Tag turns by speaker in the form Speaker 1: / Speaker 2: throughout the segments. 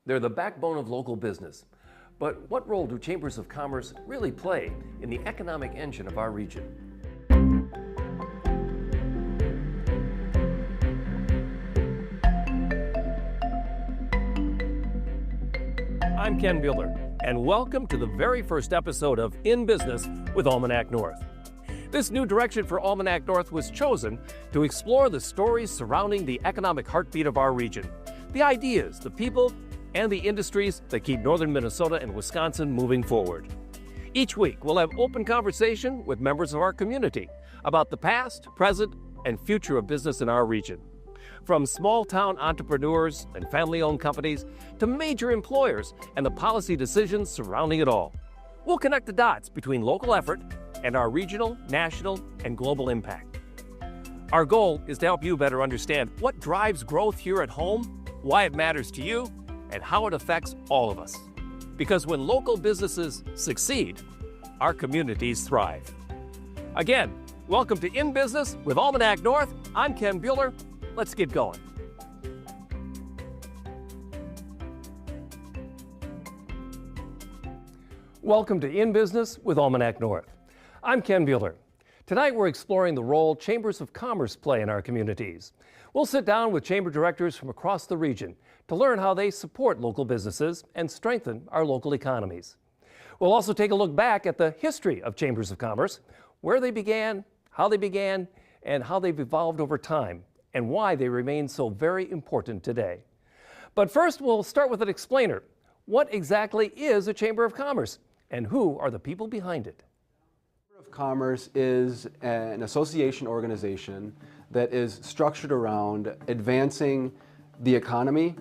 Speaker 1: They're the backbone of local business. But what role do chambers of commerce really play in the economic engine of our region? I'm Ken Bueller, and welcome to the very first episode of In Business with Almanac North. This new direction for Almanac North was chosen to explore the stories surrounding the economic heartbeat of our region, the ideas, the people, and the industries that keep northern Minnesota and Wisconsin moving forward. Each week, we'll have open conversation with members of our community about the past, present, and future of business in our region. From small-town entrepreneurs and family-owned companies to major employers and the policy decisions surrounding it all. We'll connect the dots between local effort and our regional, national, and global impact. Our goal is to help you better understand what drives growth here at home, why it matters to you, and how it affects all of us. Because when local businesses succeed, our communities thrive. Again, welcome to In Business with Almanac North. I'm Ken Bueller. Let's get going. Welcome to In Business with Almanac North. I'm Ken Bueller. Tonight we're exploring the role chambers of commerce play in our communities. We'll sit down with chamber directors from across the region to learn how they support local businesses and strengthen our local economies. We'll also take a look back at the history of chambers of commerce, where they began, and how they've evolved over time, and why they remain so very important today. But first, we'll start with an explainer. What exactly is a chamber of commerce, and who are the people behind it?
Speaker 2: Chamber of Commerce is an association organization that is structured around advancing the economy,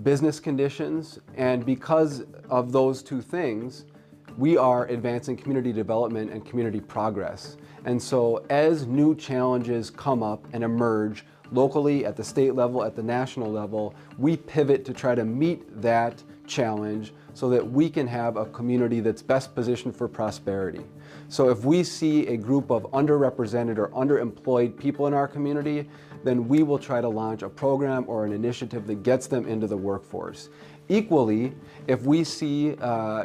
Speaker 2: business conditions, and because of those two things, we are advancing community development and community progress. And so as new challenges come up and emerge locally, at the state level, at the national level, we pivot to try to meet that challenge so that we can have a community that's best positioned for prosperity. So if we see a group of underrepresented or underemployed people in our community, then we will try to launch a program or an initiative that gets them into the workforce. Equally, if we see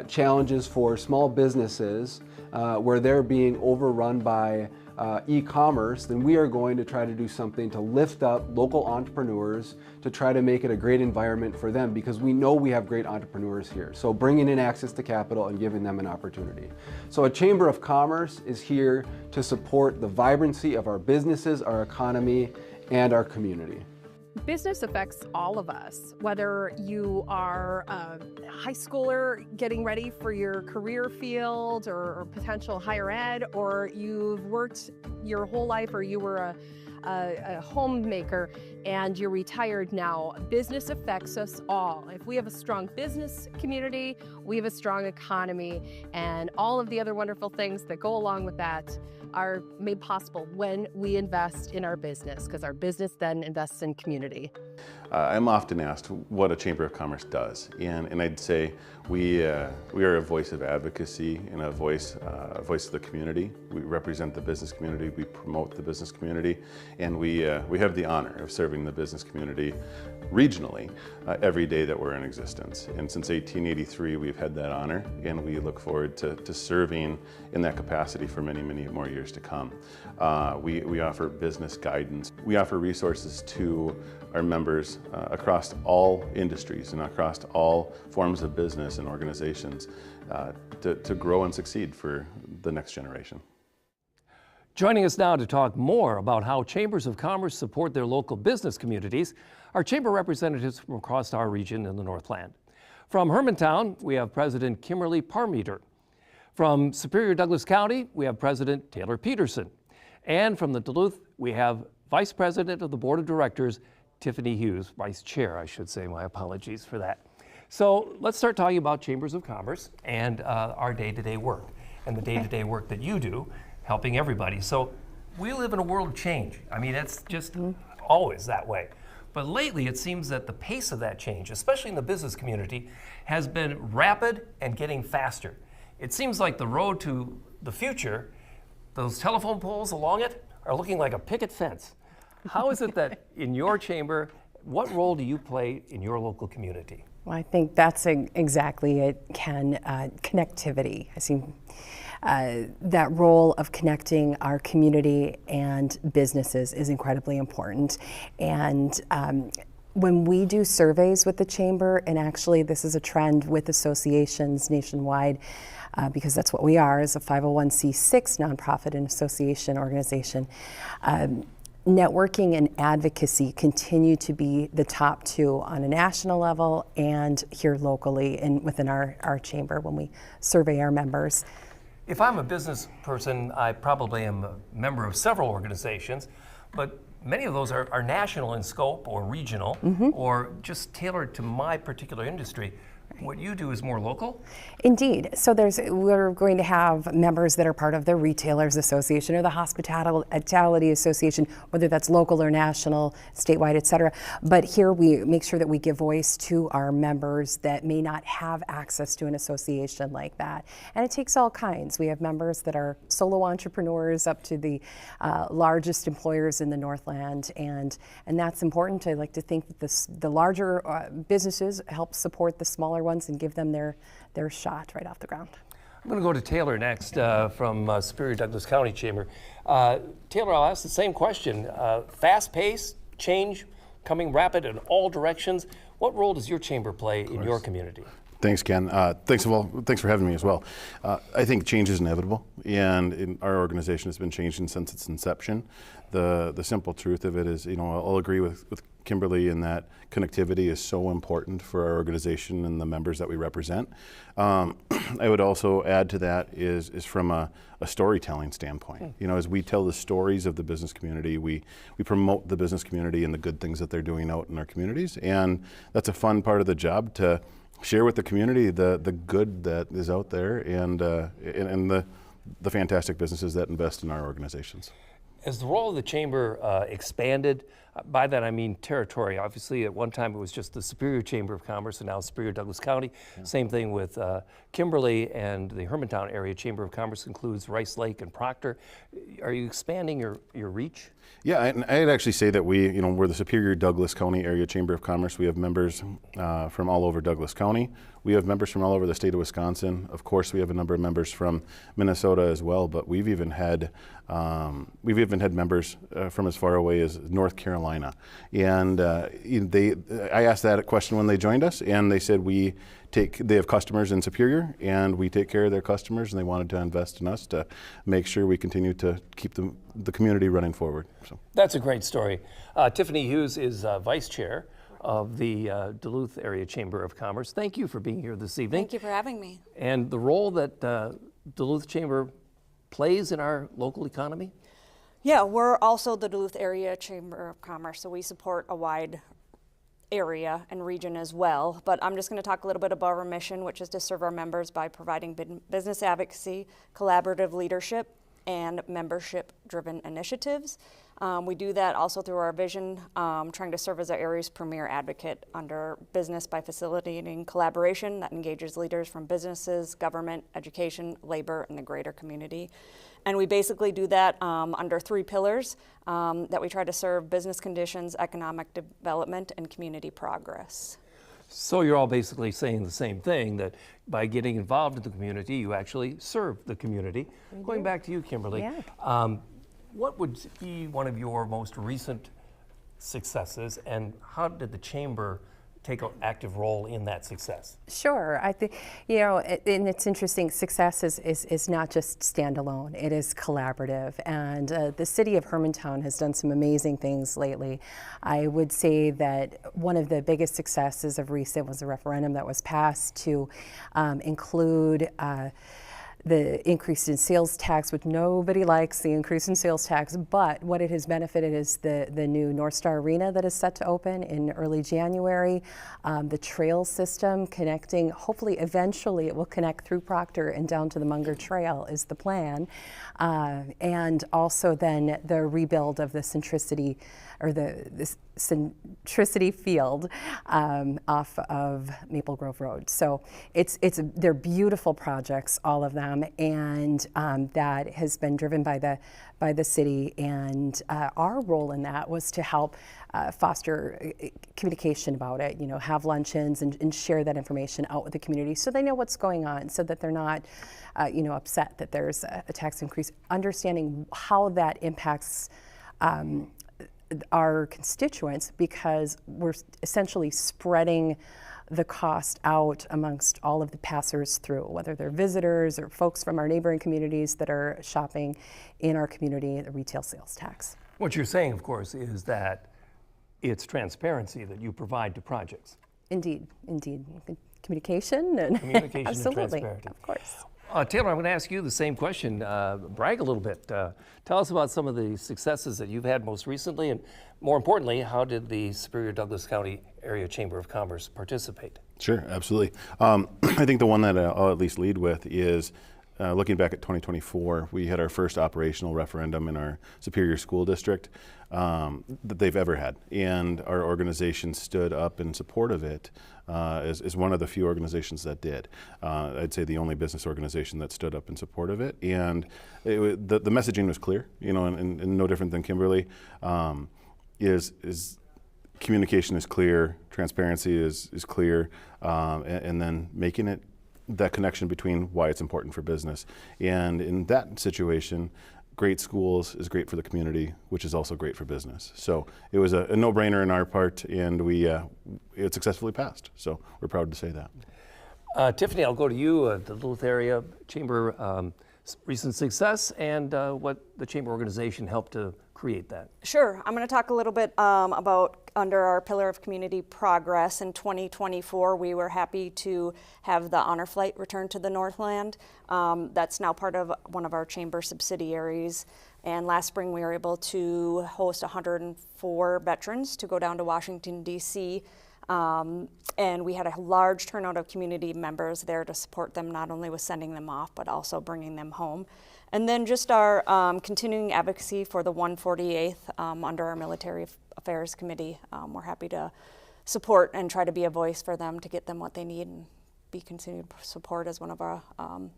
Speaker 2: challenges for small businesses where they're being overrun by e-commerce, then we are going to try to do something to lift up local entrepreneurs to try to make it a great environment for them, because we know we have great entrepreneurs here. So bringing in access to capital and giving them an opportunity. So a Chamber of Commerce is here to support the vibrancy of our businesses, our economy, and our community.
Speaker 3: Business affects all of us, whether you are a high schooler getting ready for your career field or potential higher ed, or you've worked your whole life, or you were a homemaker and you're retired now. Business affects us all. If we have a strong business community, we have a strong economy, and all of the other wonderful things that go along with that are made possible when we invest in our business, because our business then invests in community.
Speaker 4: I'm often asked what a Chamber of Commerce does, and I'd say we are a voice of advocacy and a voice of the community. We represent the business community, we promote the business community, and we have the honor of serving the business community regionally every day that we're in existence. And since 1883, we've had that honor, and we look forward to serving in that capacity for many, many more years to come. We offer business guidance. We offer resources to our members across all industries and across all forms of business and organizations to grow and succeed for the next generation.
Speaker 1: Joining us now to talk more about how chambers of commerce support their local business communities are chamber representatives from across our region in the Northland. From Hermantown, we have President Kimberly Parmeter. From Superior Douglas County, we have President Taylor Peterson. And from the Duluth, we have Vice President of the Board of Directors, Tiffany Hughes, Vice Chair, I should say. My apologies for that. So let's start talking about chambers of commerce and our day-to-day work and the day-to-day work that you do, helping everybody. So we live in a world of change. I mean, it's just always that way. But lately, it seems that the pace of that change, especially in the business community, has been rapid and getting faster. It seems like the road to the future, those telephone poles along it, are looking like a picket fence. How is it that in your chamber, what role do you play in your local community?
Speaker 5: Well, I think that's exactly it, Ken. Connectivity. I see that role of connecting our community and businesses is incredibly important. And when we do surveys with the Chamber, and actually this is a trend with associations nationwide, because that's what we are as a 501c6 nonprofit and association organization, networking and advocacy continue to be the top two on a national level and here locally and within our chamber when we survey our members.
Speaker 1: If I'm a business person, I probably am a member of several organizations, but many of those are national in scope or regional or just tailored to my particular industry. What you do is more local?
Speaker 5: Indeed. So we're going to have members that are part of the Retailers Association or the Hospitality Association, whether that's local or national, statewide, et cetera. But here we make sure that we give voice to our members that may not have access to an association like that. And it takes all kinds. We have members that are solo entrepreneurs up to the largest employers in the Northland. And that's important. I like to think that the larger businesses help support the smaller ones and give them their shot right off the ground.
Speaker 1: I'm going to go to Taylor next from Superior Douglas County Chamber. Taylor, I'll ask the same question. Fast-paced, change coming rapid in all directions. What role does your chamber play in your community?
Speaker 4: Thanks, Ken. Thanks for having me as well. I think change is inevitable, and our organization has been changing since its inception. The simple truth of it is, I'll agree with Kimberly in that connectivity is so important for our organization and the members that we represent. I would also add to that is from a storytelling standpoint. As we tell the stories of the business community, we promote the business community and the good things that they're doing out in our communities, and that's a fun part of the job to share with the community the good that is out there and the fantastic businesses that invest in our organizations.
Speaker 1: As the role of the chamber expanded, by that I mean territory. Obviously, at one time it was just the Superior Chamber of Commerce, and now Superior Douglas County. Yeah. Same thing with Kimberly, and the Hermantown Area Chamber of Commerce includes Rice Lake and Proctor. Are you expanding your reach?
Speaker 4: Yeah, I'd actually say that we're the Superior Douglas County Area Chamber of Commerce. We have members from all over Douglas County. We have members from all over the state of Wisconsin. Of course, we have a number of members from Minnesota as well, but we've even had members from as far away as North Carolina. And I asked that question when they joined us, and they said they have customers in Superior, and we take care of their customers, and they wanted to invest in us to make sure we continue to keep the community running forward. So.
Speaker 1: That's a great story. Tiffany Hughes is Vice Chair of the Duluth Area Chamber of Commerce. Thank you for being here this evening.
Speaker 6: Thank you for having me.
Speaker 1: And the role that Duluth Chamber plays in our local economy?
Speaker 6: Yeah, we're also the Duluth Area Chamber of Commerce, so we support a wide area and region as well. But I'm just going to talk a little bit about our mission, which is to serve our members by providing business advocacy, collaborative leadership, and membership-driven initiatives. We do that also through our vision, trying to serve as our area's premier advocate under business by facilitating collaboration that engages leaders from businesses, government, education, labor, and the greater community. And we basically do that under 3 pillars that we try to serve: business conditions, economic development, and community progress.
Speaker 1: So you're all basically saying the same thing, that by getting involved in the community, you actually serve the community. Going back to you, Kimberly,
Speaker 5: yeah.
Speaker 1: What would be one of your most recent successes, and how did the Chamber take an active role in that success?
Speaker 5: Sure. I think, and it's interesting, success is not just standalone, it is collaborative. And the city of Hermantown has done some amazing things lately. I would say that one of the biggest successes of recent was a referendum that was passed to include the increase in sales tax, which nobody likes, the increase in sales tax, but what it has benefited is the new North Star Arena that is set to open in early January, the trail system connecting, hopefully eventually it will connect through Proctor and down to the Munger Trail is the plan, and also then the rebuild of the Centricity, or the Centricity Field off of Maple Grove Road. So they're beautiful projects, all of that. program, and that has been driven by the city. And our role in that was to help foster communication about it. You know, have luncheons and share that information out with the community so they know what's going on, so that they're not, upset that there's a tax increase. Understanding how that impacts our constituents, because we're essentially spreading the cost out amongst all of the passers through, whether they're visitors or folks from our neighboring communities that are shopping in our community, the retail sales tax.
Speaker 1: What you're saying, of course, is that it's transparency that you provide to projects.
Speaker 5: Indeed. Communication and
Speaker 1: Communication
Speaker 5: absolutely,
Speaker 1: and transparency.
Speaker 5: of course.
Speaker 1: Taylor, I'm going to ask you the same question. Brag a little bit. Tell us about some of the successes that you've had most recently, and more importantly, how did the Superior Douglas County Area Chamber of Commerce participate?
Speaker 4: Sure, absolutely. I think the one that I'll at least lead with is looking back at 2024, we had our first operational referendum in our Superior School District that they've ever had. And our organization stood up in support of it as one of the few organizations that did. I'd say the only business organization that stood up in support of it. And the messaging was clear, and no different than Kimberly. Is communication is clear, transparency is clear, and then making it that connection between why it's important for business. And in that situation, great schools is great for the community, which is also great for business. So it was a no-brainer in our part, and it successfully passed. So we're proud to say that.
Speaker 1: Tiffany, I'll go to you. The Duluth Area Chamber recent success, and what the Chamber organization helped to create that.
Speaker 6: Sure. I'm going to talk a little bit about under our Pillar of Community Progress. In 2024, we were happy to have the Honor Flight return to the Northland. That's now part of one of our Chamber subsidiaries. And last spring, we were able to host 104 veterans to go down to Washington, D.C., and we had a large turnout of community members there to support them, not only with sending them off, but also bringing them home. And then just our continuing advocacy for the 148th under our Military Affairs Committee. We're happy to support and try to be a voice for them to get them what they need and be continued support as one of our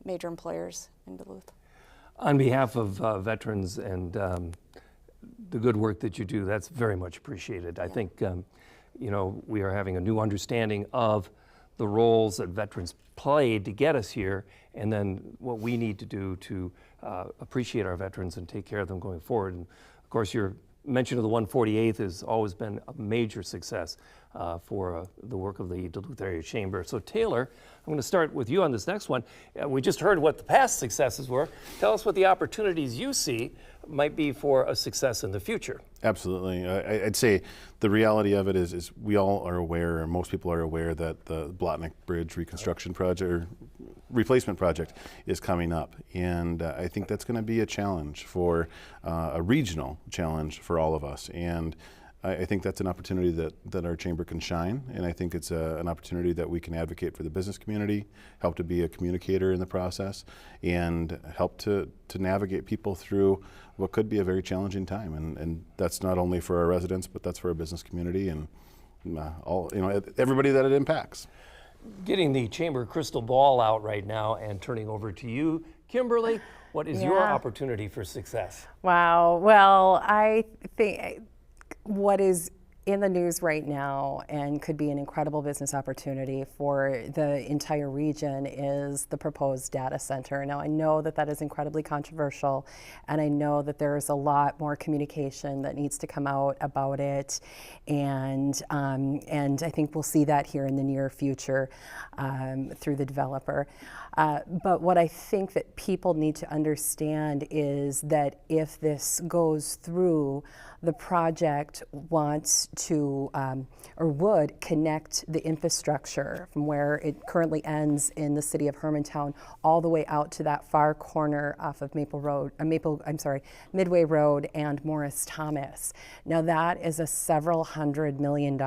Speaker 6: major employers in Duluth.
Speaker 1: On behalf of veterans and the good work that you do, that's very much appreciated. Yeah. I think we are having a new understanding of the roles that veterans played to get us here, and then what we need to do to appreciate our veterans and take care of them going forward. And of course, your mention of the 148th has always been a major success for the work of the Duluth Area Chamber. So Taylor, I'm going to start with you on this next one. We just heard what the past successes were. Tell us what the opportunities you see might be for a success in the future.
Speaker 4: Absolutely. I'd say the reality of it is we all are aware, or most people are aware, that the Blotnick Bridge reconstruction project or replacement project is coming up. And I think that's going to be a challenge for a regional challenge for all of us. And I think that's an opportunity that our chamber can shine, and I think it's an opportunity that we can advocate for the business community, help to be a communicator in the process, and help to navigate people through what could be a very challenging time. And that's not only for our residents, but that's for our business community and everybody that it impacts.
Speaker 1: Getting the chamber crystal ball out right now and turning over to you, Kimberly, what is your opportunity for success?
Speaker 5: Wow. Well, I think what is in the news right now and could be an incredible business opportunity for the entire region is the proposed data center. Now, I know that that is incredibly controversial, and I know that there is a lot more communication that needs to come out about it, and I think we'll see that here in the near future through the developer. But what I think that people need to understand is that if this goes through, the project wants to or would connect the infrastructure from where it currently ends in the city of Hermantown all the way out to that far corner off of Midway Road and Morris Thomas. Now that is a several $100 million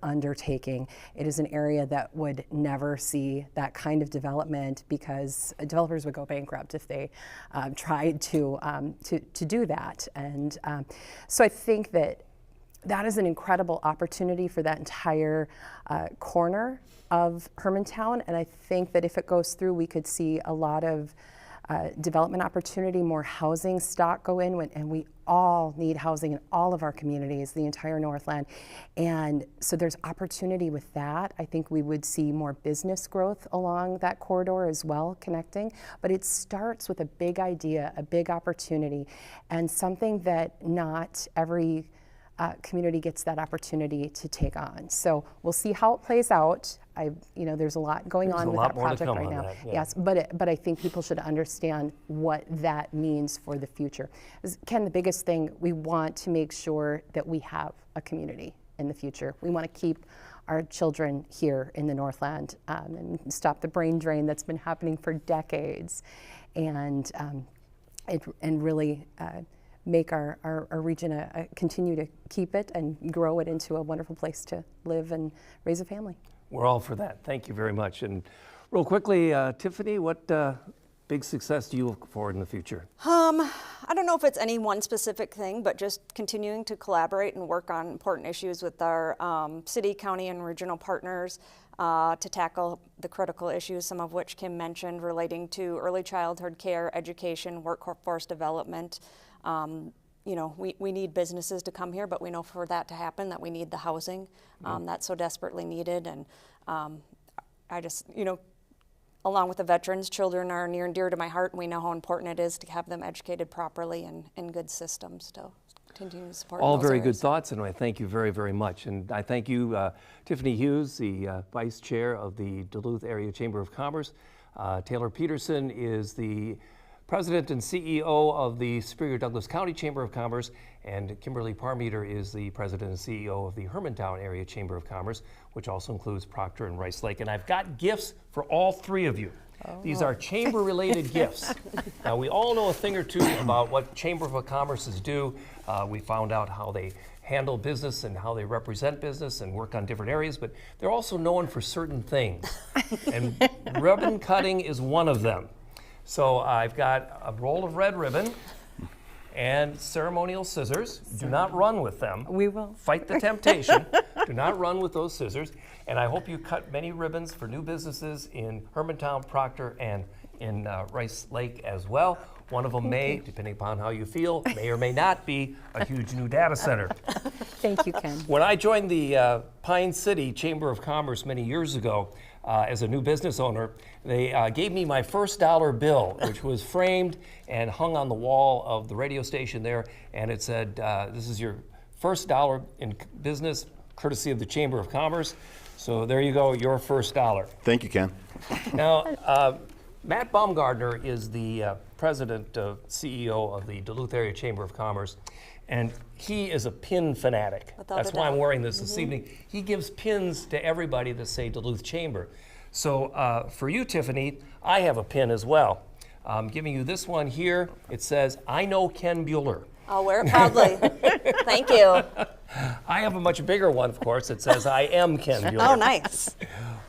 Speaker 5: undertaking. It is an area that would never see that kind of development because developers would go bankrupt if they tried to do that. And so I think that is an incredible opportunity for that entire corner of Hermantown, and I think that if it goes through, we could see a lot of development opportunity, more housing stock go in, and we all need housing in all of our communities, the entire Northland. And so there's opportunity with that. I think we would see more business growth along that corridor as well, connecting. But it starts with a big idea, a big opportunity, and something that not every community gets that opportunity to take on. So we'll see how it plays out. There's a lot going on with that project right now. Yes, but I think people should understand what that means for the future. Ken, the biggest thing, we want to make sure that we have a community in the future. We want to keep our children here in the Northland and stop the brain drain that's been happening for decades, and really make our region continue to keep it and grow it into a wonderful place to live and raise a family.
Speaker 1: We're all for that. Thank you very much. And real quickly, Tiffany, what big success do you look forward in the future?
Speaker 6: I don't know if it's any one specific thing, but just continuing to collaborate and work on important issues with our city, county, and regional partners to tackle the critical issues, some of which Kim mentioned, relating to early childhood care, education, workforce development. We need businesses to come here, but we know for that to happen that we need the housing that's so desperately needed. And I just, along with the veterans, children are near and dear to my heart, and we know how important it is to have them educated properly and in good systems to continue to support
Speaker 1: all
Speaker 6: those
Speaker 1: very
Speaker 6: areas.
Speaker 1: good thoughts, and I thank you very, very much. And I thank you, Tiffany Hughes, the Vice Chair of the Duluth Area Chamber of Commerce. Taylor Peterson is the President and CEO of the Superior Douglas County Chamber of Commerce, and Kimberly Parmeter is the President and CEO of the Hermantown Area Chamber of Commerce, which also includes Proctor and Rice Lake. And I've got gifts for all three of you. Oh. These are chamber-related gifts. Now, we all know a thing or two about what Chamber of Commerce's do. We found out how they handle business and how they represent business and work on different areas, but they're also known for certain things. And ribbon cutting is one of them. So I've got a roll of red ribbon and ceremonial scissors. Do not run with them.
Speaker 5: We will.
Speaker 1: Fight the temptation. Do not run with those scissors. And I hope you cut many ribbons for new businesses in Hermantown, Proctor, and in Rice Lake as well. One of them may, depending upon how you feel, may or may not be a huge new data center.
Speaker 5: Thank you, Ken.
Speaker 1: When I joined the Pine City Chamber of Commerce many years ago, as a new business owner, they gave me my first dollar bill, which was framed and hung on the wall of the radio station there, and it said, this is your first dollar in business, courtesy of the Chamber of Commerce. So there you go, your first dollar.
Speaker 4: Thank you, Ken.
Speaker 1: Now, Matt Baumgardner is the president, CEO of the Duluth Area Chamber of Commerce, and he is a pin fanatic. That's why I'm wearing this evening. He gives pins to everybody that say Duluth Chamber. So for you, Tiffany, I have a pin as well. I'm giving you this one here. It says, I know Ken Bueller.
Speaker 6: I'll wear it proudly. Thank you.
Speaker 1: I have a much bigger one, of course, that says, I am Ken Bueller.
Speaker 6: Oh, nice.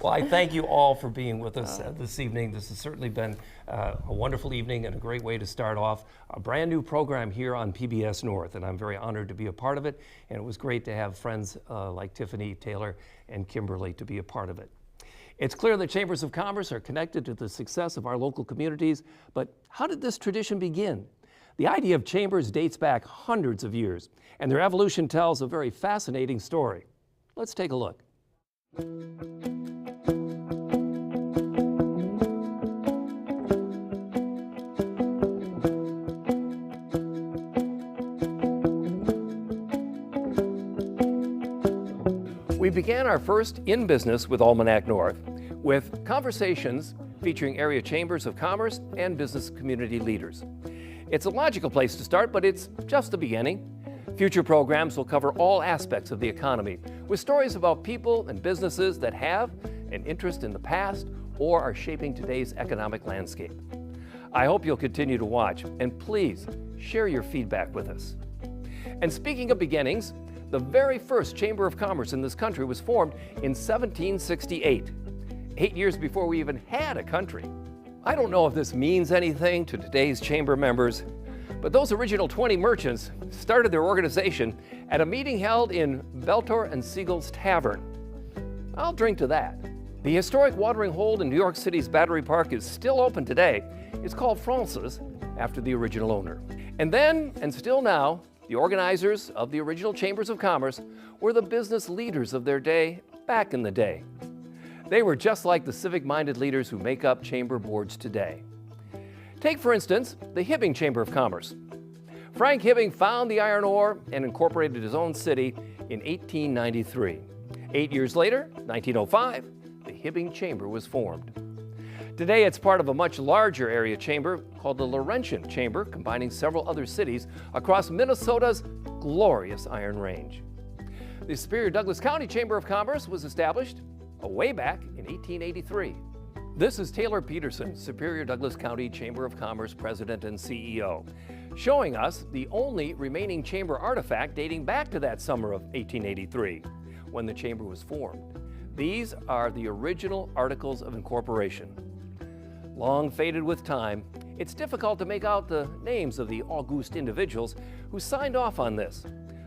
Speaker 1: Well, I thank you all for being with us this evening. This has certainly been a wonderful evening and a great way to start off a brand new program here on PBS North, and I'm very honored to be a part of it, and it was great to have friends like Tiffany, Taylor, and Kimberly to be a part of it. It's clear that chambers of commerce are connected to the success of our local communities, but how did this tradition begin? The idea of chambers dates back hundreds of years, and their evolution tells a very fascinating story. Let's take a look. We began our first In Business with Almanac North with conversations featuring area chambers of commerce and business community leaders. It's a logical place to start, but it's just the beginning. Future programs will cover all aspects of the economy with stories about people and businesses that have an interest in the past or are shaping today's economic landscape. I hope you'll continue to watch, and please share your feedback with us. And speaking of beginnings, the very first Chamber of Commerce in this country was formed in 1768, 8 years before we even had a country. I don't know if this means anything to today's chamber members, but those original 20 merchants started their organization at a meeting held in Beltor and Siegel's Tavern. I'll drink to that. The historic watering hole in New York City's Battery Park is still open today. It's called France's, after the original owner. And then, and still now, the organizers of the original Chambers of Commerce were the business leaders of their day back in the day. They were just like the civic-minded leaders who make up chamber boards today. Take, for instance, the Hibbing Chamber of Commerce. Frank Hibbing found the iron ore and incorporated his own city in 1893. 8 years later, 1905, the Hibbing Chamber was formed. Today, it's part of a much larger area chamber called the Laurentian Chamber, combining several other cities across Minnesota's glorious Iron Range. The Superior Douglas County Chamber of Commerce was established way back in 1883. This is Taylor Peterson, Superior Douglas County Chamber of Commerce President and CEO, showing us the only remaining chamber artifact dating back to that summer of 1883, when the chamber was formed. These are the original Articles of Incorporation. Long faded with time, it's difficult to make out the names of the august individuals who signed off on this,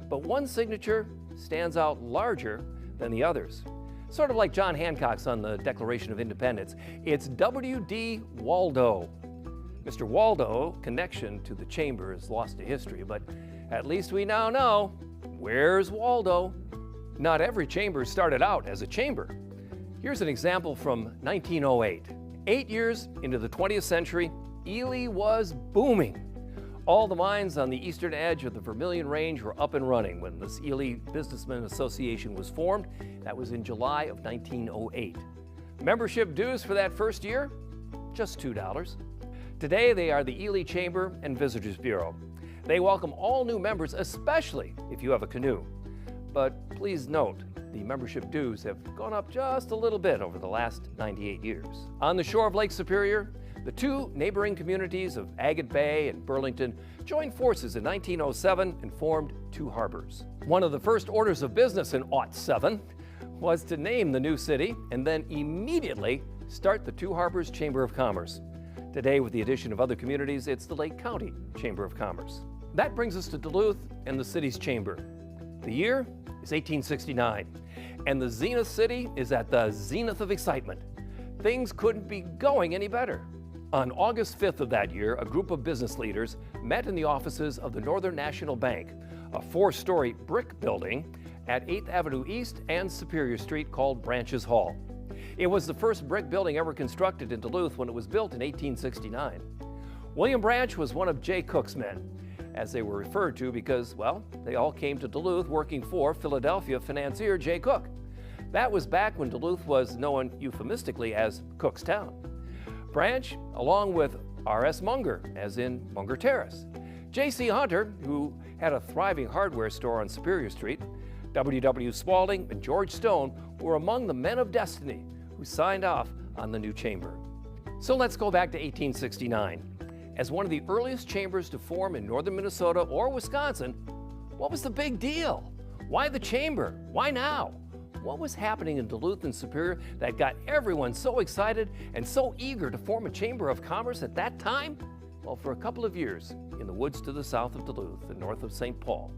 Speaker 1: but one signature stands out larger than the others. Sort of like John Hancock's on the Declaration of Independence. It's W.D. Waldo. Mr. Waldo's connection to the chamber is lost to history, but at least we now know, where's Waldo? Not every chamber started out as a chamber. Here's an example from 1908. 8 years into the 20th century, Ely was booming. All the mines on the eastern edge of the Vermilion Range were up and running when this Ely Businessmen Association was formed. That was in July of 1908. Membership dues for that first year, just $2. Today, they are the Ely Chamber and Visitors Bureau. They welcome all new members, especially if you have a canoe. But please note, the membership dues have gone up just a little bit over the last 98 years. On the shore of Lake Superior, the two neighboring communities of Agate Bay and Burlington joined forces in 1907 and formed two harbors. One of the first orders of business in '07 was to name the new city and then immediately start the Two Harbors Chamber of Commerce. Today, with the addition of other communities, it's the Lake County Chamber of Commerce. That brings us to Duluth and the city's chamber. The year is 1869, and the Zenith City is at the zenith of excitement. Things couldn't be going any better. On August 5th of that year, a group of business leaders met in the offices of the Northern National Bank, a 4-story brick building at 8th Avenue East and Superior Street called Branches Hall. It was the first brick building ever constructed in Duluth when it was built in 1869. William Branch was one of Jay Cook's men, as they were referred to because, well, they all came to Duluth working for Philadelphia financier Jay Cook. That was back when Duluth was known euphemistically as Cookstown. Branch, along with R.S. Munger, as in Munger Terrace, J.C. Hunter, who had a thriving hardware store on Superior Street, W.W. Spaulding, and George Stone were among the men of destiny who signed off on the new chamber. So let's go back to 1869. As one of the earliest chambers to form in northern Minnesota or Wisconsin, what was the big deal? Why the chamber? Why now? What was happening in Duluth and Superior that got everyone so excited and so eager to form a chamber of commerce at that time? Well, for a couple of years, in the woods to the south of Duluth and north of St. Paul,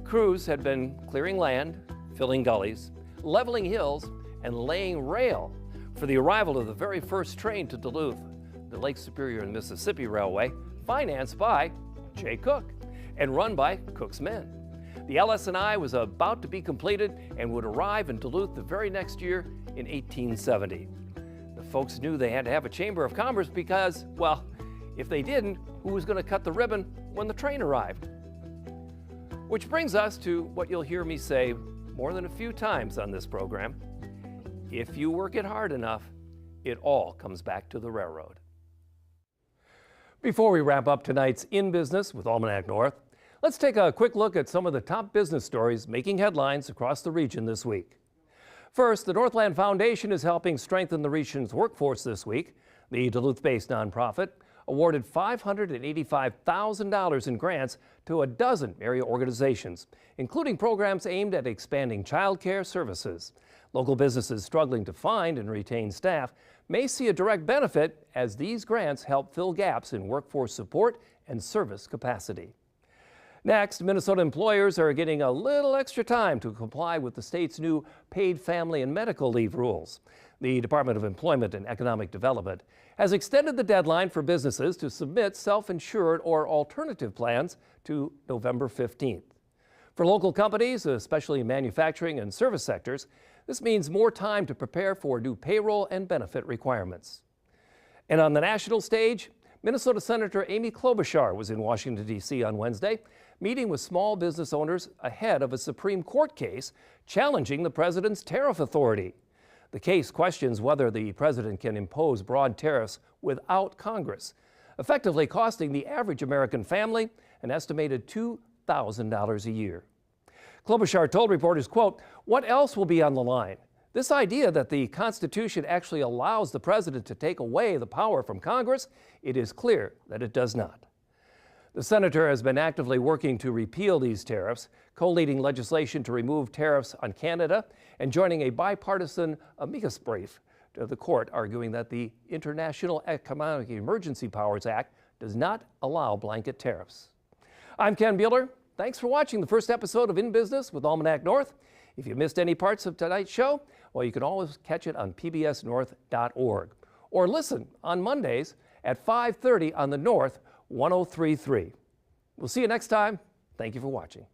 Speaker 1: crews had been clearing land, filling gullies, leveling hills, and laying rail for the arrival of the very first train to Duluth, the Lake Superior and Mississippi Railway, financed by Jay Cook and run by Cook's men. The LS&I was about to be completed and would arrive in Duluth the very next year in 1870. The folks knew they had to have a Chamber of Commerce because, well, if they didn't, who was going to cut the ribbon when the train arrived? Which brings us to what you'll hear me say more than a few times on this program. If you work it hard enough, it all comes back to the railroad. Before we wrap up tonight's In Business with Almanac North, let's take a quick look at some of the top business stories making headlines across the region this week. First, the Northland Foundation is helping strengthen the region's workforce this week. The Duluth-based nonprofit awarded $585,000 in grants to a dozen area organizations, including programs aimed at expanding child care services. Local businesses struggling to find and retain staff may see a direct benefit as these grants help fill gaps in workforce support and service capacity. Next, Minnesota employers are getting a little extra time to comply with the state's new paid family and medical leave rules. The Department of Employment and Economic Development has extended the deadline for businesses to submit self-insured or alternative plans to November 15th. For local companies, especially in manufacturing and service sectors, this means more time to prepare for new payroll and benefit requirements. And on the national stage, Minnesota Senator Amy Klobuchar was in Washington, D.C. on Wednesday, meeting with small business owners ahead of a Supreme Court case challenging the president's tariff authority. The case questions whether the president can impose broad tariffs without Congress, effectively costing the average American family an estimated $2,000 a year. Klobuchar told reporters, quote, "What else will be on the line? This idea that the Constitution actually allows the president to take away the power from Congress, it is clear that it does not." The senator has been actively working to repeal these tariffs, co-leading legislation to remove tariffs on Canada and joining a bipartisan amicus brief to the court arguing that the International Economic Emergency Powers Act does not allow blanket tariffs. I'm Ken Bueller. Thanks for watching the first episode of In Business with Almanac North. If you missed any parts of tonight's show, well, you can always catch it on pbsnorth.org or listen on Mondays at 5:30 on the North 103.3. We'll see you next time. Thank you for watching.